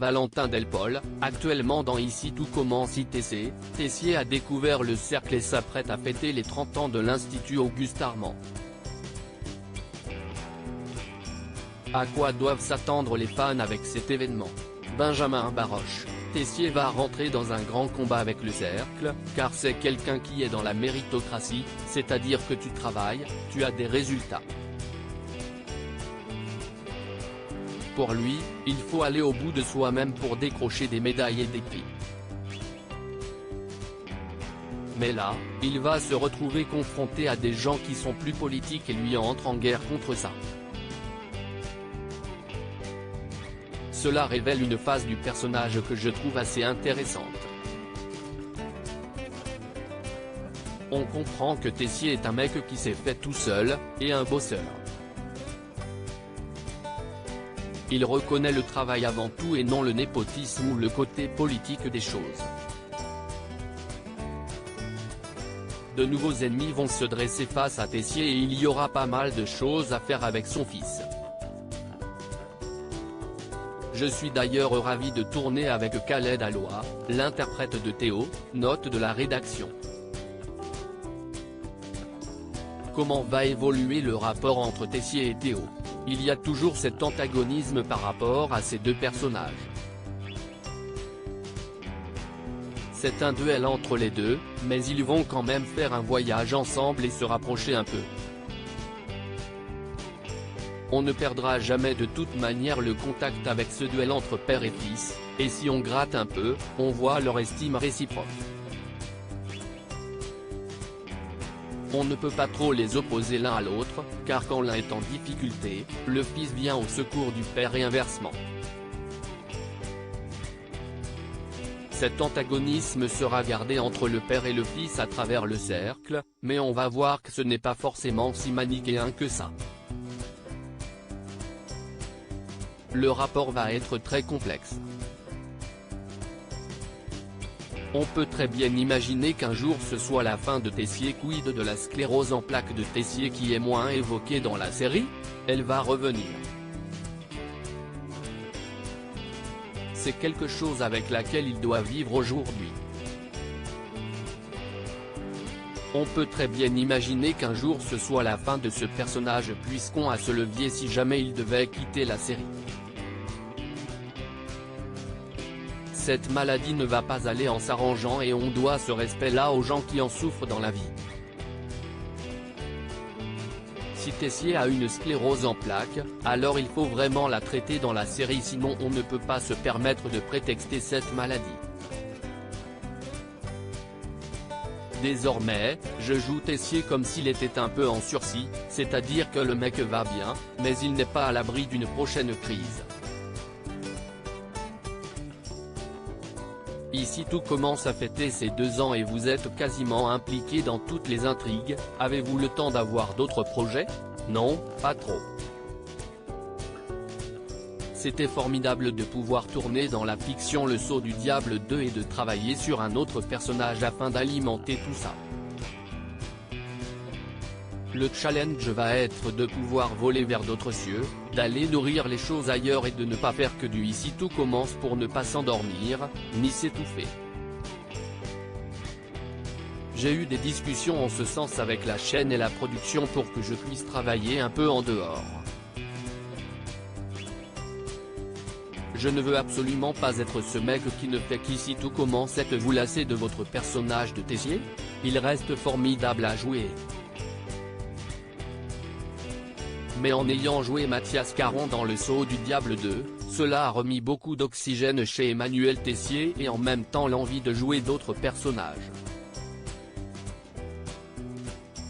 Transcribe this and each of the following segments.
Valentin Delpol, actuellement dans Ici tout commence ITC, Tessier a découvert le cercle et s'apprête à fêter les 30 ans de l'Institut Auguste Armand. À quoi doivent s'attendre les fans avec cet événement? Benjamin Baroche: Tessier va rentrer dans un grand combat avec le cercle, car c'est quelqu'un qui est dans la méritocratie, c'est-à-dire que tu travailles, tu as des résultats. Pour lui, il faut aller au bout de soi-même pour décrocher des médailles et des prix. Mais là, il va se retrouver confronté à des gens qui sont plus politiques et lui entrent en guerre contre ça. Cela révèle une phase du personnage que je trouve assez intéressante. On comprend que Tessier est un mec qui s'est fait tout seul, et un bosseur. Il reconnaît le travail avant tout et non le népotisme ou le côté politique des choses. De nouveaux ennemis vont se dresser face à Tessier et il y aura pas mal de choses à faire avec son fils. Je suis d'ailleurs ravi de tourner avec Khaled Aloha, l'interprète de Théo, note de la rédaction. Comment va évoluer le rapport entre Tessier et Théo? Il y a toujours cet antagonisme par rapport à ces deux personnages. C'est un duel entre les deux, mais ils vont quand même faire un voyage ensemble et se rapprocher un peu. On ne perdra jamais de toute manière le contact avec ce duel entre père et fils, et si on gratte un peu, on voit leur estime réciproque. On ne peut pas trop les opposer l'un à l'autre, car quand l'un est en difficulté, le fils vient au secours du père et inversement. Cet antagonisme sera gardé entre le père et le fils à travers le cercle, mais on va voir que ce n'est pas forcément si manichéen que ça. Le rapport va être très complexe. On peut très bien imaginer qu'un jour ce soit la fin de Tessier. Quid de la sclérose en plaques de Tessier qui est moins évoquée dans la série? Elle va revenir. C'est quelque chose avec laquelle il doit vivre aujourd'hui. On peut très bien imaginer qu'un jour ce soit la fin de ce personnage puisqu'on a ce levier si jamais il devait quitter la série. Cette maladie ne va pas aller en s'arrangeant et on doit ce respect-là aux gens qui en souffrent dans la vie. Si Tessier a une sclérose en plaques, alors il faut vraiment la traiter dans la série sinon on ne peut pas se permettre de prétexter cette maladie. Désormais, je joue Tessier comme s'il était un peu en sursis, c'est-à-dire que le mec va bien, mais il n'est pas à l'abri d'une prochaine crise. Ici tout commence à fêter ses 2 ans et vous êtes quasiment impliqué dans toutes les intrigues. Avez-vous le temps d'avoir d'autres projets? Non, pas trop. C'était formidable de pouvoir tourner dans la fiction Le Sceau du Diable 2 et de travailler sur un autre personnage afin d'alimenter tout ça. Le challenge va être de pouvoir voler vers d'autres cieux, d'aller nourrir les choses ailleurs et de ne pas faire que du Ici tout commence pour ne pas s'endormir, ni s'étouffer. J'ai eu des discussions en ce sens avec la chaîne et la production pour que je puisse travailler un peu en dehors. Je ne veux absolument pas être ce mec qui ne fait qu'Ici tout commence. Êtes-vous lassé de votre personnage de Tessier? Il reste formidable à jouer. Mais en ayant joué Mathias Caron dans Le Sceau du Diable 2, cela a remis beaucoup d'oxygène chez Emmanuel Tessier et en même temps l'envie de jouer d'autres personnages.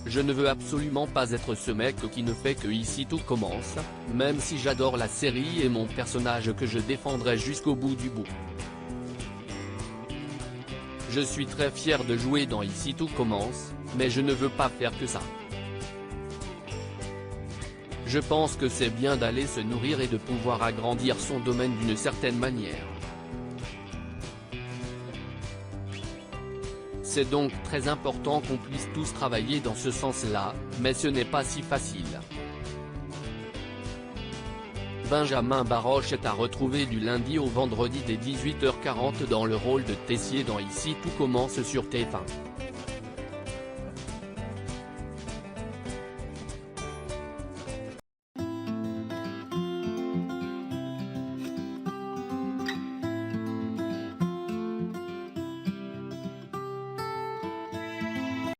Je ne veux absolument pas être ce mec qui ne fait que Ici tout commence, même si j'adore la série et mon personnage que je défendrai jusqu'au bout du bout. Je suis très fier de jouer dans Ici tout commence, mais je ne veux pas faire que ça. Je pense que c'est bien d'aller se nourrir et de pouvoir agrandir son domaine d'une certaine manière. C'est donc très important qu'on puisse tous travailler dans ce sens-là, mais ce n'est pas si facile. Benjamin Baroche est à retrouver du lundi au vendredi dès 18h40 dans le rôle de Tessier dans Ici tout commence sur TF1.